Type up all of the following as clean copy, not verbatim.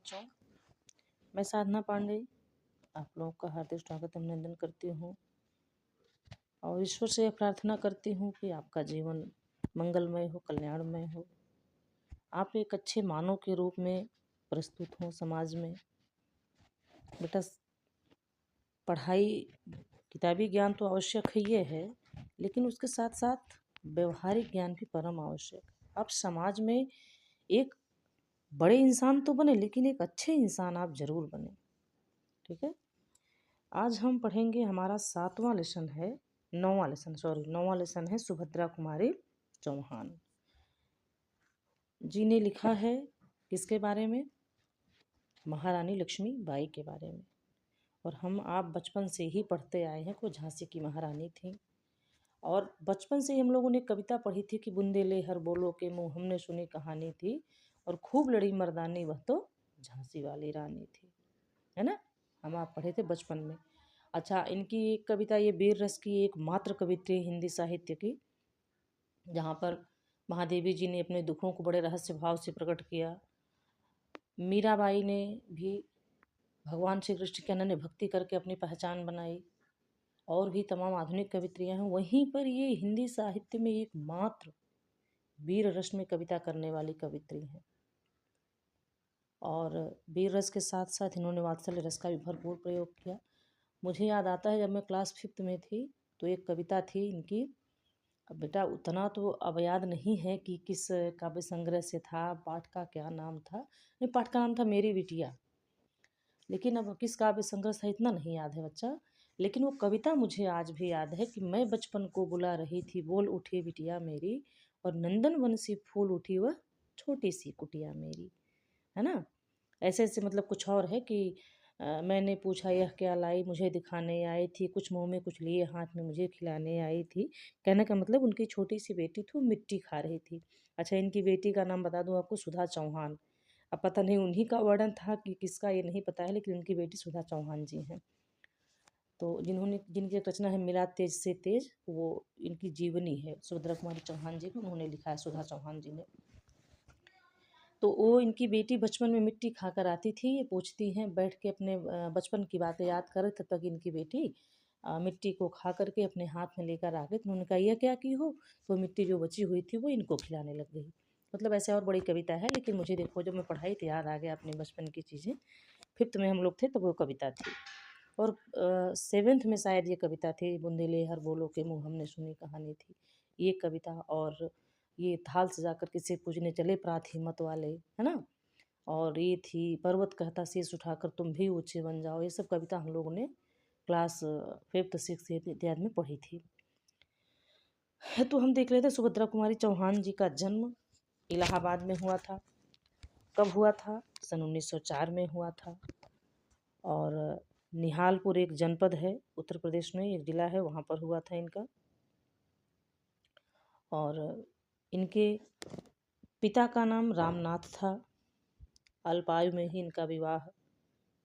बच्चों, मैं साधना पांडे आप लोगों का हार्दिक स्वागत अभिनंदन करती हूँ और ईश्वर से प्रार्थना करती हूँ कि आपका जीवन मंगलमय हो, कल्याणमय हो। आप एक अच्छे मानव के रूप में प्रस्तुत हो समाज में। बेटा, पढ़ाई किताबी ज्ञान तो आवश्यक ही है, लेकिन उसके साथ साथ व्यवहारिक ज्ञान भी परम आवश्यक है। आप समाज में एक बड़े इंसान तो बने, लेकिन एक अच्छे इंसान आप जरूर बने। ठीक है। आज हम पढ़ेंगे, हमारा नौवां लेसन है सुभद्रा कुमारी चौहान जी ने लिखा है। किसके बारे में? महारानी लक्ष्मी बाई के बारे में। और हम आप बचपन से ही पढ़ते आए हैं को झांसी की महारानी थी। और बचपन से ही हम लोगों ने कविता पढ़ी थी कि बुंदेले हर बोलो के मुँह हमने सुनी कहानी थी, और खूब लड़ी मर्दानी वह तो झांसी वाली रानी थी, है ना। हम आप पढ़े थे बचपन में। अच्छा, इनकी एक कविता, ये वीर रस की एक मात्र कवित्री हिंदी साहित्य की, जहाँ पर महादेवी जी ने अपने दुखों को बड़े रहस्य भाव से प्रकट किया। मीराबाई ने भी भगवान श्री कृष्ण के अनन्य भक्ति करके अपनी पहचान बनाई। और भी तमाम आधुनिक कवित्रियाँ हैं। वहीं पर ये हिंदी साहित्य में एक मात्र वीर रस में कविता करने वाली कवित्री हैं। और वीर रस के साथ साथ इन्होंने वात्सल्य रस का भी भरपूर प्रयोग किया। मुझे याद आता है, जब मैं क्लास 5th में थी तो एक कविता थी इनकी। अब बेटा, उतना तो अब याद नहीं है कि किस काव्य संग्रह से था, पाठ का क्या नाम था। नहीं, पाठ का नाम था मेरी बिटिया, लेकिन अब किस काव्य संग्रह से इतना नहीं याद है बच्चा। लेकिन वो कविता मुझे आज भी याद है कि मैं बचपन को बुला रही थी, बोल उठी बिटिया मेरी, और नंदन वन सी फूल उठी वह छोटी सी कुटिया मेरी, है ना। ऐसे ऐसे मतलब कुछ और है कि मैंने पूछा यह क्या लाई, मुझे दिखाने आई थी, कुछ मुंह में कुछ लिए हाथ में मुझे खिलाने आई थी। कहने का मतलब उनकी छोटी सी बेटी थी, वो मिट्टी खा रही थी। अच्छा, इनकी बेटी का नाम बता दूं आपको, सुधा चौहान। अब पता नहीं उन्हीं का वर्णन था कि किसका, ये नहीं पता है, लेकिन उनकी बेटी सुधा चौहान जी हैं। तो जिनकी रचना है मिला तेज से तेज, वो इनकी जीवनी है। सुभद्रा कुमारी चौहान जी को उन्होंने लिखा है, सुधा चौहान जी ने। तो वो इनकी बेटी बचपन में मिट्टी खाकर आती थी। ये पूछती हैं बैठ के, अपने बचपन की बातें याद कर, तब तक इनकी बेटी मिट्टी को खा करके अपने हाथ में लेकर आ गई। तो उन्होंने कहा यह क्या की हो? तो मिट्टी जो बची हुई थी वो इनको खिलाने लग गई। मतलब ऐसे और बड़ी कविता है, लेकिन मुझे देखो जब मैं पढ़ाई तो याद आ गया अपने बचपन की चीज़ें। 5th में हम लोग थे तब वो कविता थी। और 7th में शायद ये कविता थी, बुंदेले हर बोलो के मुँह हमने सुनी कहानी थी, ये कविता। और ये थाल सजा कर किसे पूजने चले प्रात हिम्मत वाले, है ना। और ये थी पर्वत कहता शीश उठाकर तुम भी ऊंचे बन जाओ। ये सब कविता हम लोगों ने क्लास 5th 6th इत्यादि में पढ़ी थी। तो हम देख लेते हैं, सुभद्रा कुमारी चौहान जी का जन्म इलाहाबाद में हुआ था। कब हुआ था? सन 1904 में हुआ था। और निहालपुर एक जनपद है उत्तर प्रदेश में, एक जिला है, वहाँ पर हुआ था इनका। और इनके पिता का नाम रामनाथ था। अल्पायु में ही इनका विवाह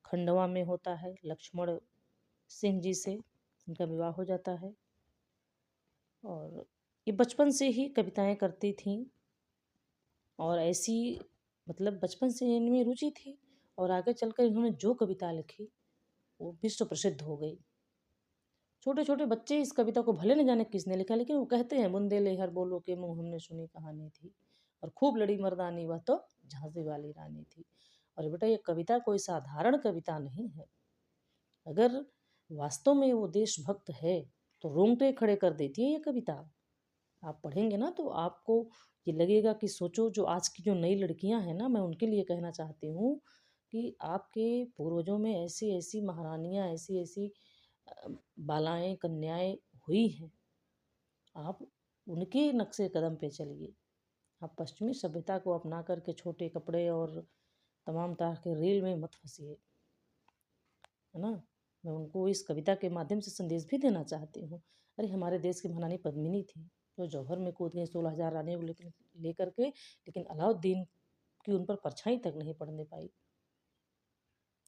खंडवा में होता है, लक्ष्मण सिंह जी से इनका विवाह हो जाता है। और ये बचपन से ही कविताएं करती थीं, और ऐसी मतलब बचपन से इनमें रुचि थी। और आगे चलकर इन्होंने जो कविता लिखी वो विश्व प्रसिद्ध हो गई। छोटे छोटे बच्चे इस कविता को भले न जाने किसने लिखा, लेकिन वो कहते हैं बुंदेले हर बोलो के मुँह हमने सुनी कहानी थी, और खूब लड़ी मर्दानी वह तो झांसी वाली रानी थी। और बेटा, ये कविता कोई साधारण कविता नहीं है। अगर वास्तव में वो देशभक्त है तो रोंगटे खड़े कर देती है ये कविता। आप पढ़ेंगे ना तो आपको ये लगेगा कि सोचो, जो आज की जो नई लड़कियां हैं ना, मैं उनके लिए कहना चाहती हूँ कि आपके पूर्वजों में ऐसी ऐसी महारानियां, ऐसी ऐसी बालाएं, कन्याएं हुई हैं। आप उनके नक्शे कदम पे चलिए। आप पश्चिमी सभ्यता को अपना करके छोटे कपड़े और तमाम तरह के रील में मत फंसिए, है ना। मैं उनको इस कविता के माध्यम से संदेश भी देना चाहती हूँ। अरे, हमारे देश की महारानी पद्मिनी थी जो जौहर में कूद गई 16,000 रानियों को लेकर के, लेकिन अलाउद्दीन की उन पर परछाई तक नहीं पड़ने पाई।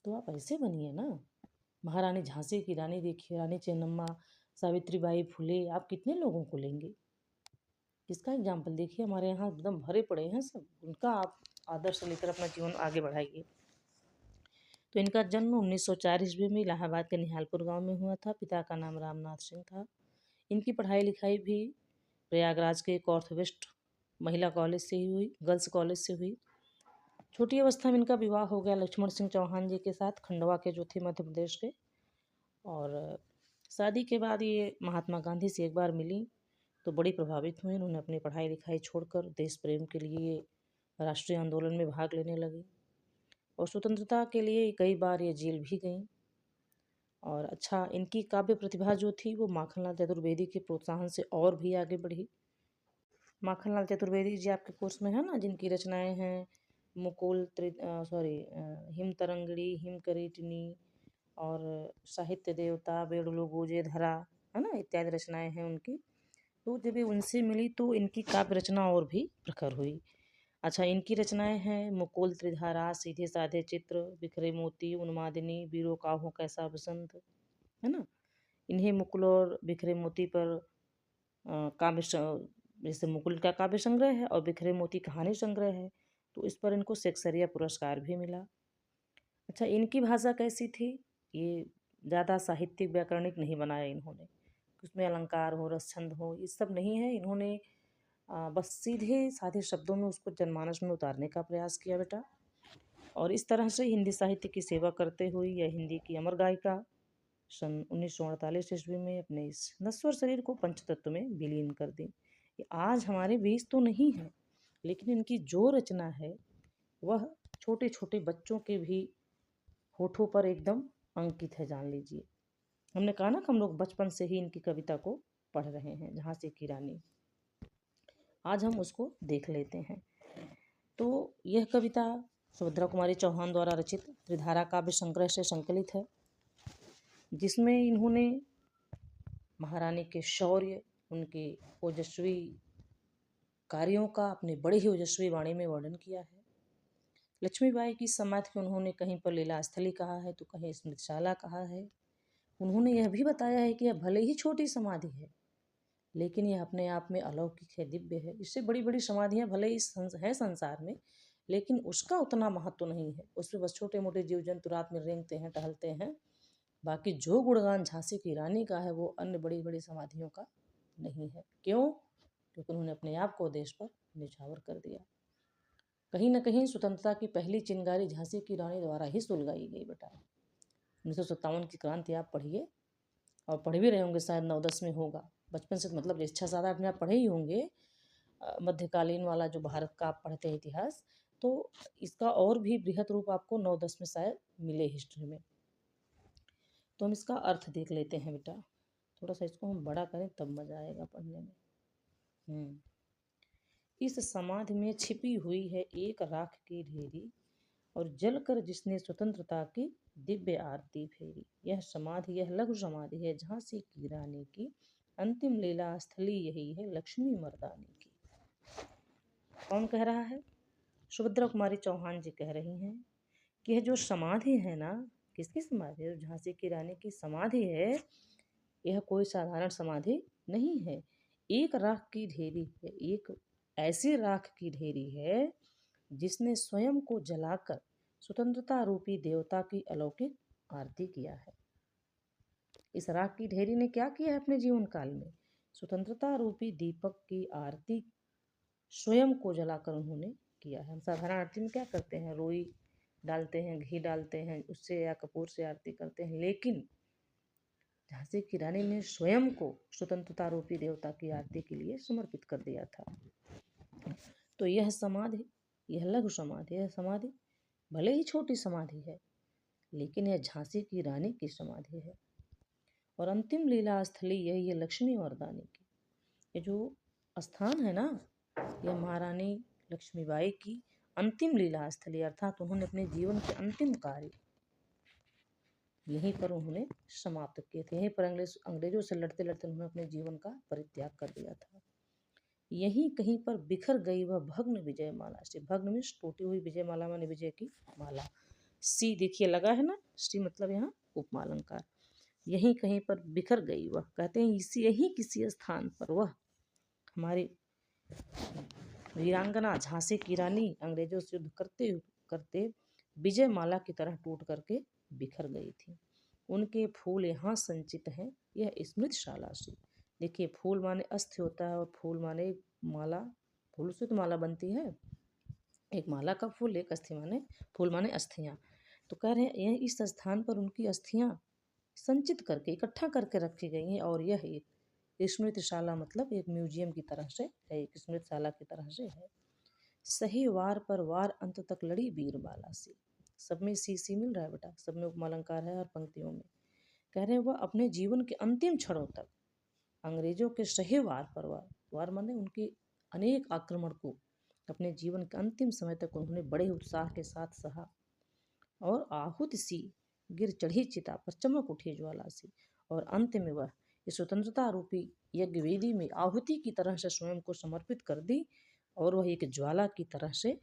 तो आप ऐसे बनिए ना। महारानी झांसी की रानी देखिए, रानी चेन्नम्मा, सावित्रीबाई फुले, आप कितने लोगों को लेंगे? इसका एग्जाम्पल देखिए, हमारे यहाँ एकदम भरे पड़े हैं सब। उनका आप आदर्श लेकर अपना जीवन आगे बढ़ाइए। तो इनका जन्म 1904 ईस्वी में इलाहाबाद के निहालपुर गांव में हुआ था। पिता का नाम रामनाथ सिंह था। इनकी पढ़ाई लिखाई भी प्रयागराज के एक ऑर्थोवेस्ट महिला कॉलेज से ही हुई, गर्ल्स कॉलेज से हुई। छोटी अवस्था में इनका विवाह हो गया लक्ष्मण सिंह चौहान जी के साथ, खंडवा के जो थे मध्य प्रदेश के। और शादी के बाद ये महात्मा गांधी से एक बार मिली तो बड़ी प्रभावित हुई। उन्होंने अपनी पढ़ाई लिखाई छोड़कर देश प्रेम के लिए राष्ट्रीय आंदोलन में भाग लेने लगी और स्वतंत्रता के लिए कई बार ये जेल भी गईं। और अच्छा, इनकी काव्य प्रतिभा जो थी वो माखनलाल चतुर्वेदी के प्रोत्साहन से और भी आगे बढ़ी। माखनलाल चतुर्वेदी जी आपके कोर्स में है ना, जिनकी रचनाएं हैं मुकुल हिम तरंगिणी, हिम करीटनी और साहित्य देवता, बेड़लो गोजे धरा, है ना, इत्यादि रचनाएं हैं उनकी। तो जब ये उनसे मिली तो इनकी काव्य रचना और भी प्रखर हुई। अच्छा, इनकी रचनाएं हैं मुकुल त्रिधारा, सीधे साधे चित्र, बिखरे मोती, उन्मादिनी, वीरों का हो कैसा बसंत, है ना। इन्हें मुकुल और बिखरे मोती पर जैसे मुकुल का काव्य संग्रह है और बिखरे मोती कहानी संग्रह है, तो इस पर इनको शेक्सपियर पुरस्कार भी मिला। अच्छा, इनकी भाषा कैसी थी? ये ज़्यादा साहित्यिक व्याकरणिक नहीं बनाया इन्होंने, उसमें अलंकार हो, रसछंद हो, ये सब नहीं है। इन्होंने बस सीधे साधे शब्दों में उसको जनमानस में उतारने का प्रयास किया बेटा। और इस तरह से हिंदी साहित्य की सेवा करते हुए यह हिंदी की अमर गायिका सन 1948 ईस्वी में अपने इस नश्वर शरीर को पंचतत्व में विलीन कर दी। ये आज हमारे बीच तो नहीं है, लेकिन इनकी जो रचना है वह छोटे छोटे बच्चों के भी होठों पर एकदम अंकित है, जान लीजिए। हमने कहा ना कि हम लोग बचपन से ही इनकी कविता को पढ़ रहे हैं, झांसी की रानी। आज हम उसको देख लेते हैं। तो यह कविता सुभद्रा कुमारी चौहान द्वारा रचित त्रिधारा काव्य संग्रह से संकलित है, जिसमें इन्होंने महारानी के शौर्य, उनके ओजस्वी कार्यों का अपने बड़े ही ओजस्वी वाणी में वर्णन किया है। लक्ष्मीबाई की समाधि को उन्होंने कहीं पर लीला स्थली कहा है तो कहीं स्मृतिशाला कहा है। उन्होंने यह भी बताया है कि यह भले ही छोटी समाधि है, लेकिन यह अपने आप में अलौकिक है, दिव्य है। इससे बड़ी बड़ी समाधियाँ भले ही हैं संसार में, लेकिन उसका उतना महत्व नहीं है। उसमें बस छोटे मोटे जीव जंतु रात में रेंगते हैं, टहलते हैं। बाकी जो गुणगान झांसी की रानी का है वो अन्य बड़ी बड़ी समाधियों का नहीं है। क्यों? क्योंकि उन्होंने अपने आप को देश पर निछावर कर दिया। कहीं ना कहीं स्वतंत्रता की पहली चिंगारी झांसी की रानी द्वारा ही सुलगाई गई बेटा। 1957 की क्रांति आप पढ़िए, और पढ़ भी रहे होंगे शायद, 9-10 में होगा बचपन से, मतलब 6-7-8 में आप पढ़े ही होंगे। मध्यकालीन वाला जो भारत का आप पढ़ते हैं इतिहास, तो इसका और भी बृहद रूप आपको 9-10 में शायद मिले हिस्ट्री में। तो हम इसका अर्थ देख लेते हैं बेटा, थोड़ा सा इसको हम बड़ा करें तब मजा आएगा पढ़ने में। इस समाधि में छिपी हुई है एक राख की ढेरी, और जलकर जिसने स्वतंत्रता की दिव्य आरती फेरी। यह समाधि, यह लघु समाधि है झांसी की रानी की, अंतिम लीला स्थली यही है लक्ष्मी मर्दानी की। कौन कह रहा है? सुभद्रा कुमारी चौहान जी कह रही हैं कि यह जो समाधि है ना, किसकी समाधि है? झांसी की रानी की समाधि है। यह कोई साधारण समाधि नहीं है। एक राख की ढेरी है, एक ऐसी राख की ढेरी है जिसने स्वयं को जलाकर स्वतंत्रता रूपी देवता की अलौकिक आरती किया है। इस राख की ढेरी ने क्या किया है अपने जीवन काल में? स्वतंत्रता रूपी दीपक की आरती स्वयं को जलाकर उन्होंने किया है। हम साधारण आरती में क्या करते हैं? रोई डालते हैं, घी डालते हैं, उससे या कपूर से आरती करते हैं, लेकिन झांसी की रानी ने स्वयं को स्वतंत्रता रूपी देवता की आरती के लिए समर्पित कर दिया था। तो यह समाधि, यह लघु समाधि, यह समाधि भले ही छोटी समाधि है, लेकिन यह झांसी की रानी की समाधि है। और अंतिम लीला स्थली यही है लक्ष्मी मर्दानी की। ये जो स्थान है ना, यह महारानी लक्ष्मीबाई की अंतिम लीला स्थली, अर्थात उन्होंने अपने जीवन के अंतिम कार्य यहीं पर उन्होंने समाप्त किए थे। यहीं पर अंग्रेजों से लड़ते लड़ते उन्होंने अपने जीवन का परित्याग कर दिया था। यहीं कहीं पर बिखर गई वह भग्न विजय माला। श्री भग्न में टूटी हुई विजय माला, माने विजय की माला। सी देखिए लगा है ना, श्री मतलब यहाँ उपमा अलंकार। यहीं कहीं पर बिखर गई वह, कहते हैं इसी यहीं किसी स्थान पर वह हमारी वीरांगना झांसी की रानी अंग्रेजों से युद्ध करते करते विजय माला की तरह टूट करके बिखर गई थी। उनके फूल यहाँ संचित हैं, यह स्मृतिशाला सी। देखिए, फूल माने अस्थि होता है और फूल माने माला, फूल से तो माला बनती है। एक माला का फूल, एक अस्थि माने फूल माने अस्थियाँ। तो कह रहे हैं यह इस स्थान पर उनकी अस्थियाँ संचित करके इकट्ठा करके रखी गई हैं, और यह एक स्मृतिशाला मतलब एक म्यूजियम की तरह से है, एक स्मृतिशाला की तरह से है। सही वार पर वार अंत तक लड़ी बीरबाला सी। सब में सी मिल रहा है बेटा, सब में उपमा अलंकार है और पंक्तियों में। कह रहे हैं वह अपने जीवन के अंतिम क्षणों तक अंग्रेजों के सही वार पर वार, वार माने उनकी अनेक आक्रमण को अपने जीवन के अंतिम समय तक उन्होंने बड़े उत्साह के साथ सहा, और आहुति सी गिर चढ़ी चिता पर चमक उठी ज्वाला सी, और अंत में वह इस स्वतंत्रता रूपी यज्ञ वेदी में आहुति की तरह से स्वयं को समर्पित कर दी, और वह एक ज्वाला की तरह से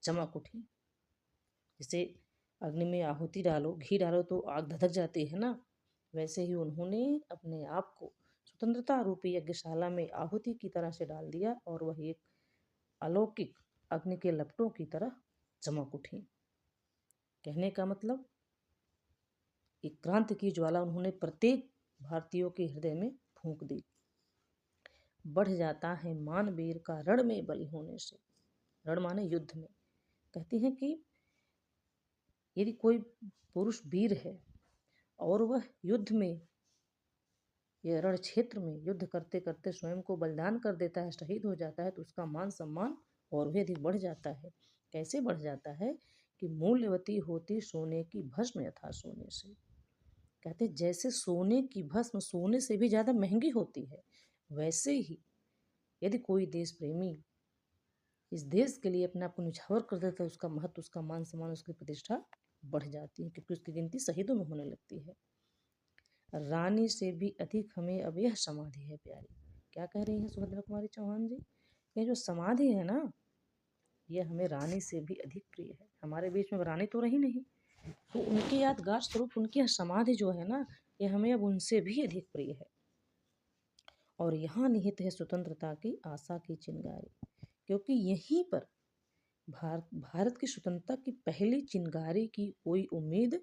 चमक उठी। जैसे अग्नि में आहुति डालो, घी डालो तो आग धधक जाती है ना, वैसे ही उन्होंने अपने आप को स्वतंत्रता रूपी यज्ञशाला में आहुति की तरह से डाल दिया, और वह एक अलौकिक अग्नि के लपटों की तरह चमक उठी। कहने का मतलब एक क्रांति की ज्वाला उन्होंने प्रत्येक भारतीयों के हृदय में फूंक दी। बढ़ जाता है मान वीर का रण में बलि होने से, रण माने युद्ध में। कहती हैं कि यदि कोई पुरुष वीर है और वह युद्ध में या रण क्षेत्र में युद्ध करते करते स्वयं को बलिदान कर देता है, शहीद हो जाता है, तो उसका मान सम्मान और भी अधिक बढ़ जाता है। कैसे बढ़ जाता है कि मूल्यवती होती सोने की भस्म यथा सोने से। कहते जैसे सोने की भस्म सोने से भी ज़्यादा महंगी होती है, वैसे ही यदि कोई देश प्रेमी इस देश के लिए अपने आप को निछावर कर देता है, उसका महत्व, उसका मान सम्मान, उसकी प्रतिष्ठा बढ़ जाती है, क्योंकि उसकी गिनती शहीदों में होने लगती है। रानी से भी अधिक हमें अब यह समाधि है प्यारी। क्या कह रही हैं सुभद्रा कुमारी चौहान जी? ये जो समाधि है ना, यह हमें रानी से भी अधिक प्रिय है। हमारे बीच में रानी तो रही नहीं, तो उनके यादगार स्वरूप उनकी यह समाधि जो है ना, यह हमें अब उनसे भी अधिक प्रिय है। और यहाँ निहित है स्वतंत्रता की आशा की चिंगारी, क्योंकि यहीं पर भारत की स्वतंत्रता की पहली चिंगारी की कोई उम्मीद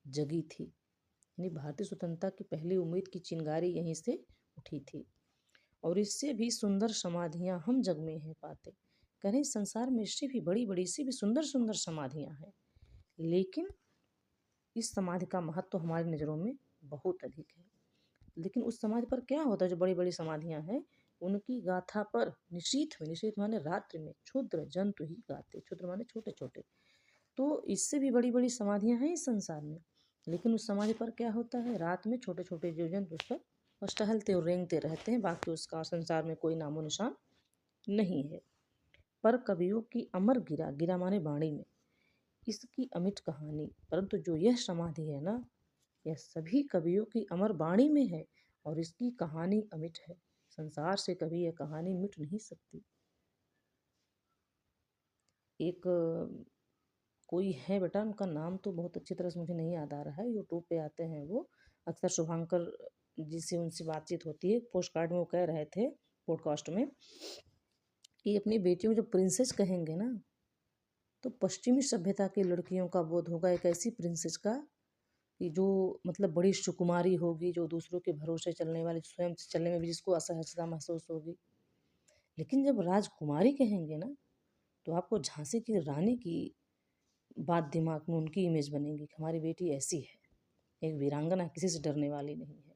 जगी थी। यानी भारतीय स्वतंत्रता की पहली उम्मीद की चिंगारी यहीं से उठी थी। और इससे भी सुंदर समाधियां हम जग में हैं पाते। करें संसार में इससे भी बड़ी बड़ी सी भी सुंदर सुंदर समाधियां हैं, लेकिन इस समाधि का महत्व तो हमारी नज़रों में बहुत अधिक है। लेकिन उस समाधि पर क्या होता है, जो बड़ी बड़ी समाधियां हैं उनकी गाथा पर निशीथ में, निशीथ माने रात्रि में, क्षुद्र जंतु ही गाते, क्षुद्र माने छोटे छोटे। तो इससे भी बड़ी बड़ी समाधियां हैं इस संसार में, लेकिन उस समाधि पर क्या होता है, रात में छोटे छोटे जीव जंतु उस पर बस टहलते और रेंगते रहते हैं, बाकी उसका संसार में कोई नामो निशान नहीं है। पर कवियों की अमर गिरा, गिरा माने वाणी में, इसकी अमिट कहानी, परंतु जो यह समाधि है ना, यह सभी कवियों की अमर वाणी में है, और इसकी कहानी अमिट है। संसार से कभी यह कहानी मिट नहीं सकती। एक कोई है बेटा, उनका नाम तो बहुत अच्छी तरह से मुझे नहीं याद आ रहा है, यूट्यूब पे आते हैं वो, अक्सर शुभांकर जिससे उनसे बातचीत होती है, पोस्ट कार्ड में वो कह रहे थे पॉडकास्ट में कि अपनी बेटियों को जब प्रिंसेस कहेंगे ना, तो पश्चिमी सभ्यता की लड़कियों का बोध होगा, एक ऐसी प्रिंसेस का कि जो मतलब बड़ी सुकुमारी होगी, जो दूसरों के भरोसे चलने वाली, स्वयं चलने में भी जिसको असहजता महसूस होगी। लेकिन जब राजकुमारी कहेंगे ना, तो आपको झांसी की रानी की बात दिमाग में, उनकी इमेज बनेगी कि हमारी बेटी ऐसी है, एक वीरांगना, किसी से डरने वाली नहीं है।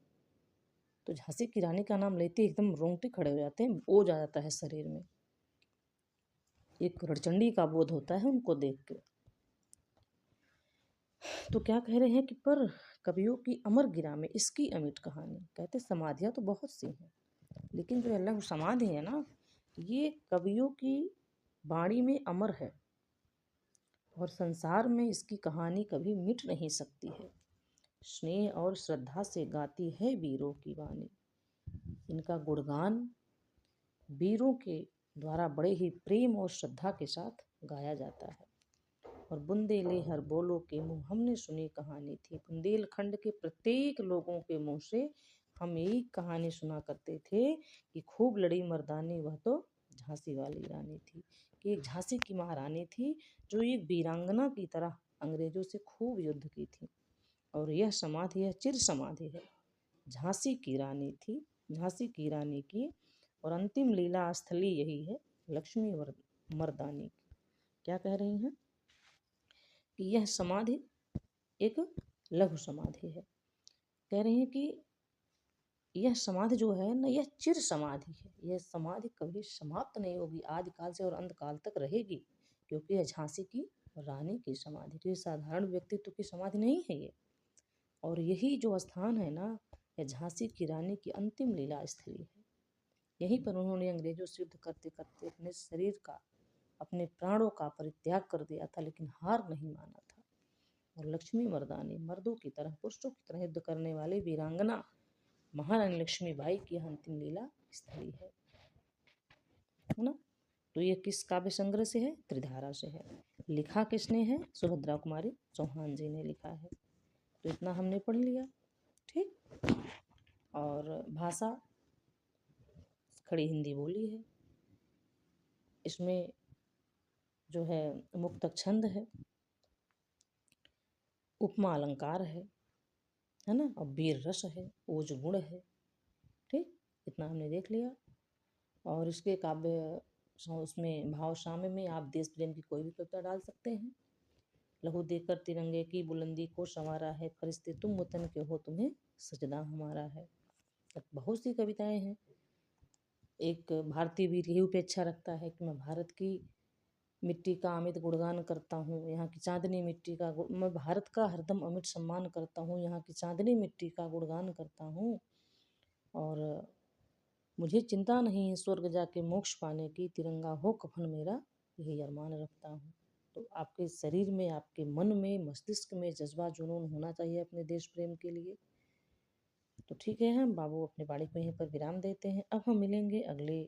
तो झांसी की रानी का नाम लेते एकदम रोंगटे खड़े हो जाते हैं, ओज आ जाता है शरीर में, एक रणचंडी का बोध होता है उनको देख के। तो क्या कह रहे हैं कि पर कवियों की अमर गिरा में इसकी अमिट कहानी। कहते समाधियाँ तो बहुत सी हैं, लेकिन जो अल्लाह समाधि है ना, ये कवियों की वाणी में अमर है, और संसार में इसकी कहानी कभी मिट नहीं सकती है। स्नेह और श्रद्धा से गाती है वीरों की वाणी, इनका गुणगान वीरों के द्वारा बड़े ही प्रेम और श्रद्धा के साथ गाया जाता है। और बुंदेले हर बोलो के मुँह हमने सुनी कहानी थी, बुंदेलखंड के प्रत्येक लोगों के मुँह से हम यही कहानी सुना करते थे कि खूब लड़ी मर्दानी वह तो झांसी वाली रानी थी, कि एक झांसी की महारानी थी जो एक वीरांगना की तरह अंग्रेजों से खूब युद्ध की थी। और यह समाधि, यह चिर समाधि है, झांसी की रानी थी, झांसी की रानी की, और अंतिम लीला स्थली यही है, लक्ष्मी मर्दानी की। क्या कह रही हैं कि यह समाधि एक लघु समाधि है। कह रही हैं कि यह समाधि जो है ना, यह चिर समाधि है, यह समाधि कभी समाप्त नहीं होगी, आदिकाल से और अंत काल तक रहेगी, क्योंकि यह झांसी की रानी की समाधि, तो ये साधारण व्यक्तित्व की समाधि नहीं है ये। और यही जो स्थान है ना, यह झांसी की रानी की अंतिम लीला स्थली है। यहीं पर उन्होंने अंग्रेजों से युद्ध करते करते अपने शरीर का, अपने प्राणों का परित्याग कर दिया था, लेकिन हार नहीं माना था। और लक्ष्मी मर्दानी, मर्दों की तरह, पुरुषों की तरह युद्ध करने वाले वीरांगना महारानी लक्ष्मीबाई की अंतिम लीला स्थली है ना। तो ये किस काव्य संग्रह से है? त्रिधारा से है। लिखा किसने है? सुभद्रा कुमारी चौहान जी ने लिखा है। तो इतना हमने पढ़ लिया, ठीक। और भाषा खड़ी हिंदी बोली है। इसमें जो है मुक्तक छंद है, उपमा अलंकार है ना, और वीर रस है, ओज गुण है, ठीक। इतना हमने देख लिया। और इसके काव्य उसमें भाव शाम्य में आप देश प्रेम की कोई भी कविता डाल सकते हैं। लहू देकर तिरंगे की बुलंदी को संवारा है, फरिश्ते तुम वतन के हो, तुम्हें सजदा हमारा है। बहुत सी कविताएं हैं। एक भारतीय वीर यही उपेक्षा रखता है कि मैं भारत की मिट्टी का अमित गुणगान करता हूँ, यहाँ की चांदनी मिट्टी का मैं भारत का हरदम अमिट सम्मान करता हूँ, यहाँ की चांदनी मिट्टी का गुणगान करता हूँ, और मुझे चिंता नहीं है स्वर्ग जाके मोक्ष पाने की, तिरंगा हो कफन मेरा, यही अरमान रखता हूँ। तो आपके शरीर में, आपके मन में, मस्तिष्क में जज्बा जुनून होना चाहिए अपने देश प्रेम के लिए। तो ठीक है, हम बाबू अपनी वाणी को यहीं पर विराम देते हैं। अब हम मिलेंगे अगले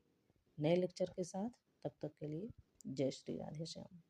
नए लेक्चर के साथ। तब तक के लिए जय श्री राधे श्याम।